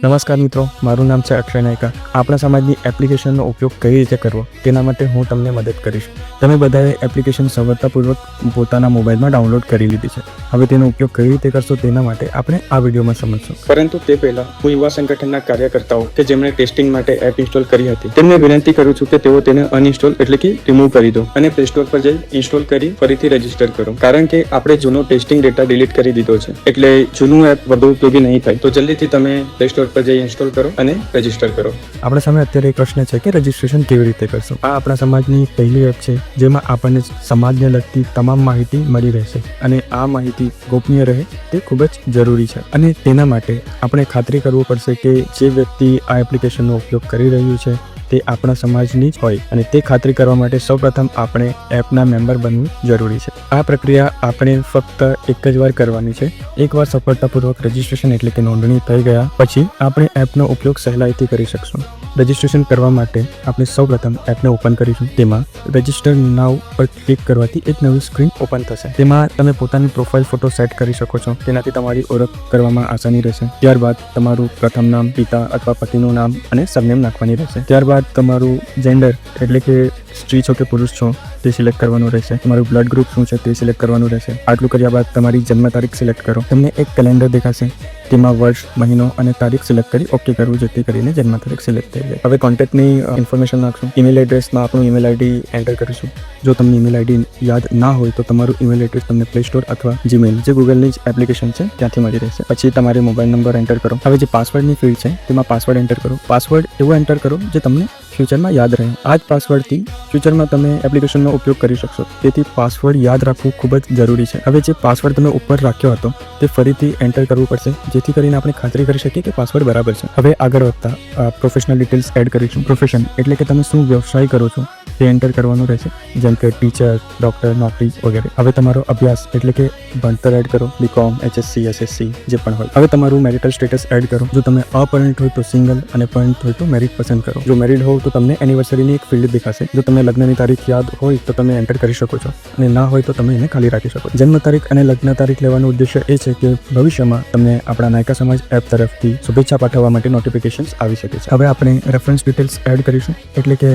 નમસ્કાર મિત્રો, મારું નામ છે અક્ષય નાયકા. આપણા સમાજની એપ્લિકેશનનો ઉપયોગ કઈ રીતે કરવો તેના માટે હું તમને મદદ કરીશ. તમે બધાએ એપ્લિકેશન સફળતાપૂર્વક પોતાના મોબાઈલમાં ડાઉનલોડ કરી લીધી છે. હવે તેનો ઉપયોગ કઈ રીતે કરશો તેના માટે આપણે આ વિડીયોમાં સમજશું. પરંતુ તે પહેલા હું યુવા સંગઠનના કાર્યકર્તાઓ કે જેમણે ટેસ્ટિંગ માટે એપ ઇન્સ્ટોલ કરી હતી તેમને વિનંતી કરું છું કે તેઓ તેને અનઇન્સ્ટોલ એટલે કે રિમૂવ કરી દો અને પ્લે સ્ટોર પર જઈ ઇન્સ્ટોલ કરી ફરીથી રજીસ્ટર કરો. કારણ કે આપણે જૂનો ટેસ્ટિંગ ડેટા ડિલીટ કરી દીધો છે, એટલે જૂનું એપ વધુ ઉપયોગી નહીં થાય. તો જલ્દીથી તમે પ્લે સ્ટોર પર જઈ ઇન્સ્ટોલ કરો અને રજીસ્ટર કરો. આપણા સામે અત્યારે એક પ્રશ્ન છે કે રજીસ્ટ્રેશન કેવી રીતે કરશું. આ આપણા સમાજની પહેલી એપ છે જેમાં આપણને સમાજને લગતી તમામ માહિતી મળી રહેશે અને આ માહિતી ગોપનીય રહે તે ખૂબ જ જરૂરી છે. અને તેના માટે આપણે ખાતરી કરવું પડશે કે જે વ્યક્તિ આ એપ્લિકેશનનો ઉપયોગ કરી રહ્યું છે તે આપણા સમાજની જ હોય અને તે ખાતરી કરવા માટે સૌપ્રથમ આપણે એપના મેમ્બર બનવું જરૂરી છે. આ પ્રક્રિયા આપણે ફક્ત એક જ વાર કરવાની છે. એકવાર સફળતાપૂર્વક રજીસ્ટ્રેશન એટલે કે નોંધણી થઈ ગયા પછી આપણે એપનો ઉપયોગ સહેલાઈથી કરી શકશું. રજીસ્ટ્રેશન કરવા માટે આપણે સૌપ્રથમ એપને ઓપન કરીશું. તેમાં રજીસ્ટર નાઉ પર ક્લિક કરવાથી એક નવી સ્ક્રીન ઓપન થશે. તેમાં તમે પોતાની પ્રોફાઇલ ફોટો સેટ કરી શકો છો. તેનાથી તમારી ઓળખ કરવામાં આસાની રહેશે. ત્યારબાદ તમારું પ્રથમ નામ, પિતા અથવા પતિનું નામ અને સરનેમ નાખવાની રહેશે. ત્યારબાદ તમારું જેન્ડર એટલે કે સ્ત્રી છો કે પુરુષ છો તે સિલેક્ટ કરવાનું રહેશે. તમારું બ્લડ ગ્રુપ શું છે તે સિલેક્ટ કરવાનું રહેશે. આટલું કર્યા બાદ તમારી જન્મ તારીખ સિલેક્ટ કરો. તમને એક કેલેન્ડર દેખાશે. તેમાં વર્ષ, મહિનો અને તારીખ સિલેક્ટ કરી ઓકે કરવું, જેથી કરીને જન્મ તારીખ સિલેક્ટ થઈ જાય. હવે કોન્ટેક્ટની ઇન્ફોર્મેશન નાખશું. ઈમેલ એડ્રેસમાં આપણું ઈમેલ આઈડી એન્ટર કરીશું. જો તમને ઈમેલ આઈડી યાદ ના હોય તો તમારું ઈમેલ એડ્રેસ તમને પ્લે સ્ટોર અથવા જીમેલ જે ગૂગલની જ એપ્લિકેશન છે ત્યાંથી મળી રહેશે. પછી તમારે મોબાઈલ નંબર એન્ટર કરો. હવે જે પાસવર્ડની ફિલ્ડ છે તેમાં પાસવર્ડ એન્ટર કરો. પાસવર્ડ એવો એન્ટર કરો જે તમને ફ્યુચરમાં યાદ રહે. આ જ પાસવર્ડથી ફ્યુચરમાં તમે એપ્લિકેશનનો ઉપયોગ કરી શકશો. તેથી પાસવર્ડ યાદ રાખવું ખૂબ જ જરૂરી છે. હવે જે પાસવર્ડ તમે ઉપર રાખ્યો હતો તે ફરીથી એન્ટર કરવું પડશે, જેથી કરીને આપણે ખાતરી કરી શકીએ કે પાસવર્ડ બરાબર છે. હવે આગળ વધતા પ્રોફેશનલ ડિટેલ્સ એડ કરીશું. પ્રોફેશન એટલે કે તમે શું વ્યવસાય કરો છો તે એન્ટર કરવાનું રહેશે, જેમ કે ટીચર, ડોક્ટર, નોકરી વગેરે. હવે તમારો અભ્યાસ એટલે કે ભણતર એડ કરો. બીકોમ, HSC, SSC જે પણ હોય. હવે તમારું મેરિટલ સ્ટેટસ એડ કરો. જો તમે અપરિણિત હોય તો સિંગલ અને પરિણિત હોય તો મેરિટ પસંદ કરો. જો મેરિડ હોવ તો તમને એનિવર્સરીની એક ફિલ્ડ દેખાશે. જો તમને લગ્નની તારીખ યાદ હોય તો તમે એન્ટર કરી શકો છો અને ના હોય તો તમે એને ખાલી રાખી શકો. જન્મ તારીખ અને લગ્ન તારીખ લેવાનો ઉદ્દેશ્ય એ છે કે ભવિષ્યમાં તમને આપણા નાયકા સમાજ એપ તરફથી શુભેચ્છા પાઠવવા માટે નોટિફિકેશન્સ આવી શકે છે. હવે આપણે રેફરન્સ ડિટેલ્સ એડ કરીશું, એટલે કે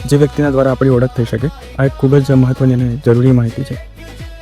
જે વ્યક્તિના દ્વારા આપણી ઓળખ થઈ શકે. આ એક ખૂબ જ મહત્વની અને જરૂરી માહિતી છે.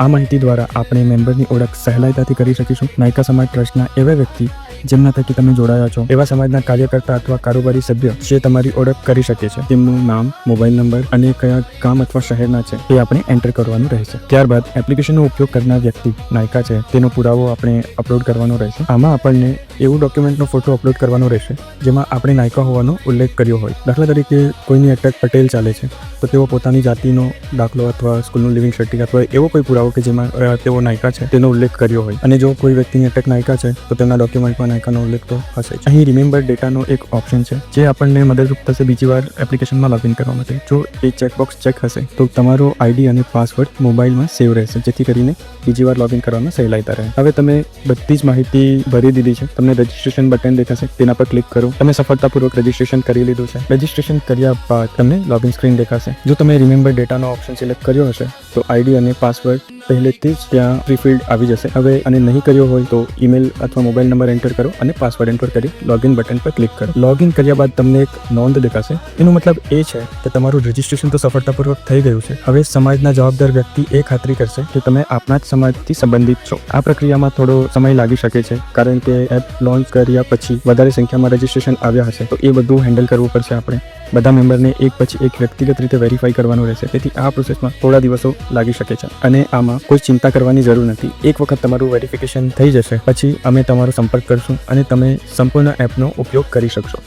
આ માહિતી દ્વારા આપણે મેમ્બરની ઓળખ સહેલાઈથી કરી શકીશું. નાયકા સમાજ ટ્રસ્ટના એવા વ્યક્તિ જેમના થકી તમે જોડાયા છો, એવા સમાજના કાર્યકર્તા અથવા કારોબારી સભ્ય જે તમારી ઓળખ કરી શકે છે. તેમનું નામ, મોબાઈલ નંબર અને કયા ગામ અથવા શહેરના છે તે આપણે એન્ટર કરવાનું રહેશે. ત્યારબાદ એપ્લિકેશનનો ઉપયોગ કરનાર વ્યક્તિ નાયકા છે તેનો પુરાવો આપણે અપલોડ કરવાનો રહેશે. આમાં આપણને એવું ડોક્યુમેન્ટનો ફોટો અપલોડ કરવાનો રહેશે જેમાં આપણે નાયકા હોવાનો ઉલ્લેખ કર્યો હોય. દાખલા તરીકે કોઈની અટક પટેલ ચાલે છે તો તેઓ પોતાની જાતિનો દાખલો અથવા સ્કૂલનું લિવિંગ સર્ટિફિકેટ અથવા એવો કોઈ પુરાવો કે જેમાં તેઓ નાયકા છે તેનો ઉલ્લેખ કર્યો હોય. અને જો કોઈ વ્યક્તિની અટક નાયકા છે તો તેમના ડોક્યુમેન્ટમાં નાયકાનો ઉલ્લેખ તો હશે. અહીં રિમેમ્બર ડેટાનો એક ઓપ્શન છે જે આપણને મદદરૂપ થશે બીજી વાર એપ્લિકેશનમાં લોગિન કરવા માટે. જો એ ચેકબોક્સ ચેક હશે તો તમારો આઈડી અને પાસવર્ડ મોબાઈલમાં સેવ રહેશે, જેથી કરીને બીજી વાર લોગિન કરવામાં સહેલાઈતા રહે. હવે તમે બધી જ માહિતી ભરી દીધી છે. તમને રજીસ્ટ્રેશન બટન દેખાશે, તેના પર ક્લિક કરો. તમે સફળતાપૂર્વક રજીસ્ટ્રેશન કરી લીધું છે. રજીસ્ટ્રેશન કર્યા બાદ તમને લોગિન સ્ક્રીન દેખાશે. જો તમે રિમેમ્બર ડેટાનો ઓપ્શન સિલેક્ટ કર્યો હશે તો આઈડી અને પાસવર્ડ પહેલેથી જ ત્યાં પ્રીફિલ્ડ આવી જશે. હવે અને નહીં કર્યો હોય તો ઈમેલ અથવા મોબાઈલ નંબર એન્ટર કરો અને પાસવર્ડ એન્ટર કરી લોગિન બટન પર ક્લિક કરો. લોગિન કર્યા બાદ તમને એક નોંધ દેખાશે. એનો મતલબ એ છે કે તમારું રજીસ્ટ્રેશન તો સફળતાપૂર્વક થઈ ગયું છે. હવે સમાજના જવાબદાર વ્યક્તિ એ ખાતરી કરશે કે તમે આપણા જ સમાજથી સંબંધિત છો. આ પ્રક્રિયામાં થોડો સમય લાગી શકે છે, કારણ કે એપ લોન્ચ કર્યા પછી વધારે સંખ્યામાં રજીસ્ટ્રેશન આવ્યા હશે તો એ બધું હેન્ડલ કરવું પડશે. આપણે બધા મેમ્બરને એક પછી એક વ્યક્તિગત રીતે વેરીફાઈ કરવાનું રહેશે. તેથી આ પ્રોસેસમાં થોડા દિવસો લાગી શકે છે અને આમાં કોઈ ચિંતા કરવાની જરૂર નથી. એક વખત તમારું વેરિફિકેશન થઈ જશે પછી અમે તમારો સંપર્ક કરશું અને તમે સંપૂર્ણ એપનો ઉપયોગ કરી શકશો.